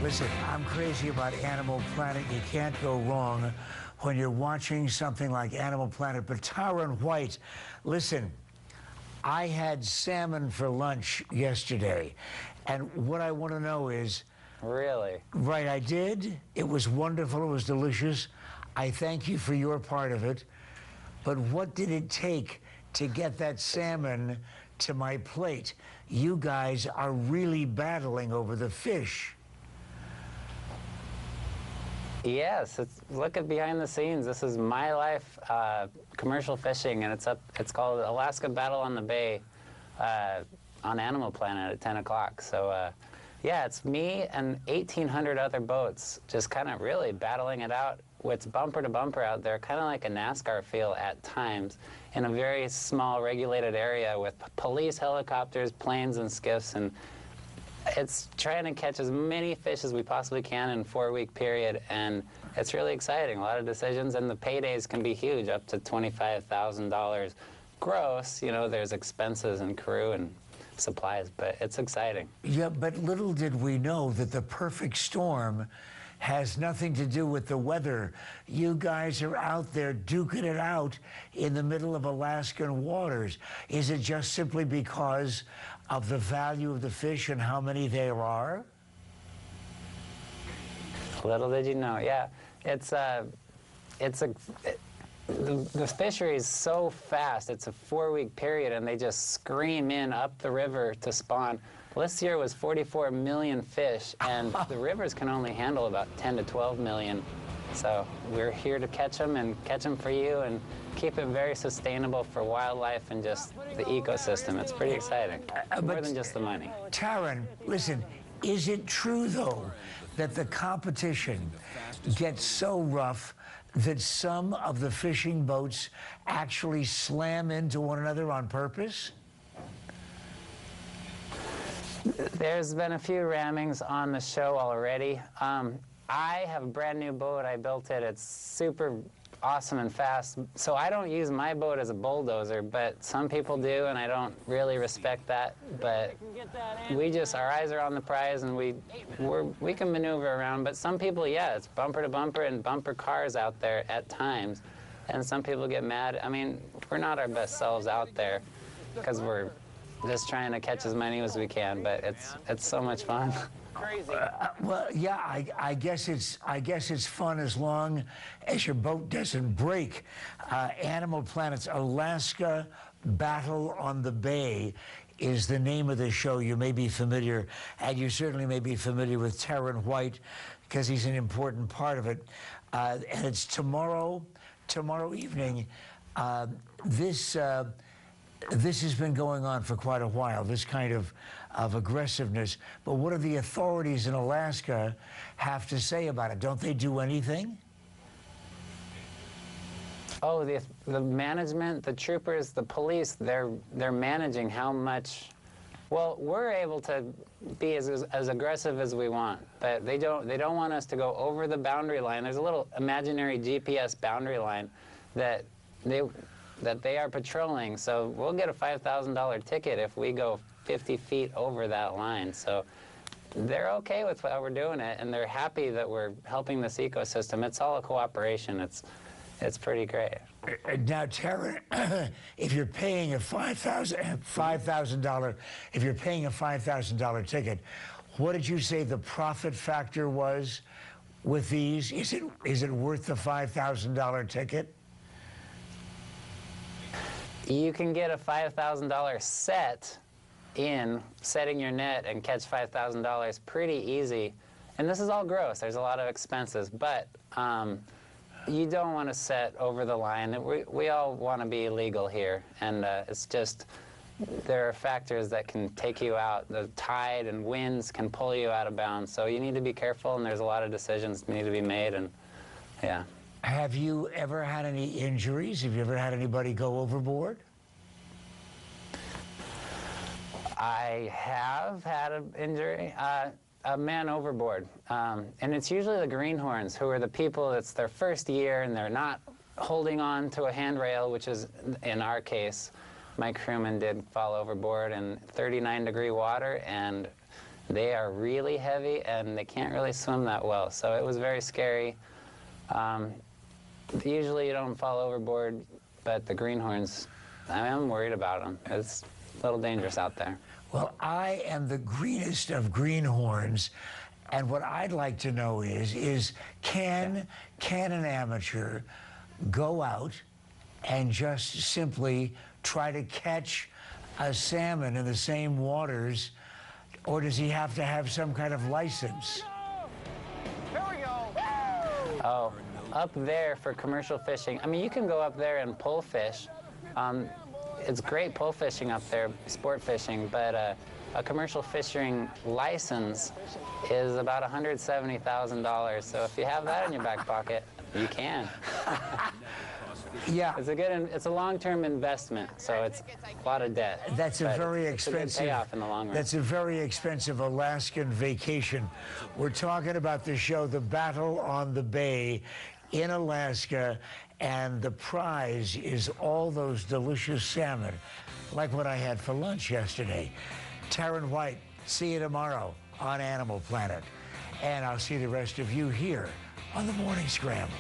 Listen, I'm crazy about Animal Planet. You can't go wrong when you're watching something like Animal Planet. But Taran White, listen, I had salmon for lunch yesterday. And what I want to know is... Really? Right, I did. It was wonderful. It was delicious. I thank you for your part of it. But what did it take to get that salmon to my plate? You guys are really battling over the fish. Yes, look at behind the scenes. This is my life commercial fishing, and it's called Alaska Battle on the Bay on Animal Planet at 10 o'clock. So yeah, it's me and 1,800 other boats just kind of really battling it out. It's bumper to bumper out there, kind of like a NASCAR feel at times, in a very small regulated area with police helicopters, planes, and skiffs, and it's trying to catch as many fish as we possibly can in a 4-week period, and it's really exciting. A lot of decisions, and the paydays can be huge, up to $25,000 gross. You know, there's expenses and crew and supplies, but it's exciting. Yeah, but little did we know that the perfect storm has nothing to do with the weather. You guys are out there duking it out in the middle of Alaskan waters. Is it just simply because of the value of the fish and how many there are? Little did you know, yeah. The fishery is so fast. It's a 4-week period, and they just scream in up the river to spawn. Well, this year was 44 million fish, and the rivers can only handle about 10 to 12 million. So we're here to catch them and catch them for you and keep it very sustainable for wildlife and just the ecosystem. It's pretty exciting, more than just the money. Taran, listen, is it true, though, that the competition gets so rough that some of the fishing boats actually slam into one another on purpose? There's been a few rammings on the show already. I have a brand new boat. I built it. It's super awesome and fast. So I don't use my boat as a bulldozer, but some people do, and I don't really respect that. But our eyes are on the prize, and we can maneuver around. But some people, yeah, it's bumper to bumper and bumper cars out there at times. And some people get mad. I mean, we're not our best selves out there because we're just trying to catch as many as we can, but it's so much fun. Crazy. Well, yeah, I guess it's fun as long as your boat doesn't break. Animal Planet's Alaska Battle on the Bay is the name of the show. You may be familiar, and you certainly may be familiar with Taran White because he's an important part of it. And it's tomorrow evening. This has been going on for quite a while, this kind of aggressiveness. But what do the authorities in Alaska have to say about it? Don't they do anything? Oh, the management, the troopers, the police, they're managing how much. Well, we're able to be as aggressive as we want, but they don't want us to go over the boundary line. There's a little imaginary GPS boundary line that they are patrolling, so we'll get a $5,000 ticket if we go 50 feet over that line. So they're okay with how we're doing it, and they're happy that we're helping this ecosystem. It's all a cooperation. It's pretty great. Now, Taran, if you're paying a $5,000 ticket, what did you say the profit factor was with these? Is it worth the $5,000 ticket? You can get a $5,000 set in setting your net and catch $5,000 pretty easy. And this is all gross. There's a lot of expenses, but you don't want to set over the line. We all want to be legal here, and it's just there are factors that can take you out. The tide and winds can pull you out of bounds, so you need to be careful, and there's a lot of decisions that need to be made, and yeah. Have you ever had any injuries? Have you ever had anybody go overboard? I have had an injury, a man overboard. And it's usually the greenhorns who are the people, it's their first year and they're not holding on to a handrail, which is, in our case, my crewman did fall overboard in 39-degree water, and They are really heavy and they can't really swim that well. So it was very scary. Usually you don't fall overboard, but the greenhorns, I'm worried about them. It's a little dangerous out there. Well, I am the greenest of greenhorns, and what I'd like to know is can an amateur go out and just simply try to catch a salmon in the same waters, or does he have to have some kind of license? Here we go. Oh, up there for commercial fishing, I mean, you can go up there and pull fish. It's great pull fishing up there, sport fishing, but a commercial fishing license is about $170,000. So if you have that in your back pocket, you can. Yeah. It's a long-term investment, so it's a lot of debt. That's a very expensive. It's a good payoff in the long run. That's a very expensive Alaskan vacation. We're talking about the show, The Battle on the Bay in Alaska, and the prize is all those delicious salmon, like what I had for lunch yesterday. Taran White, see you tomorrow on Animal Planet. And I'll see the rest of you here on the Morning Scramble.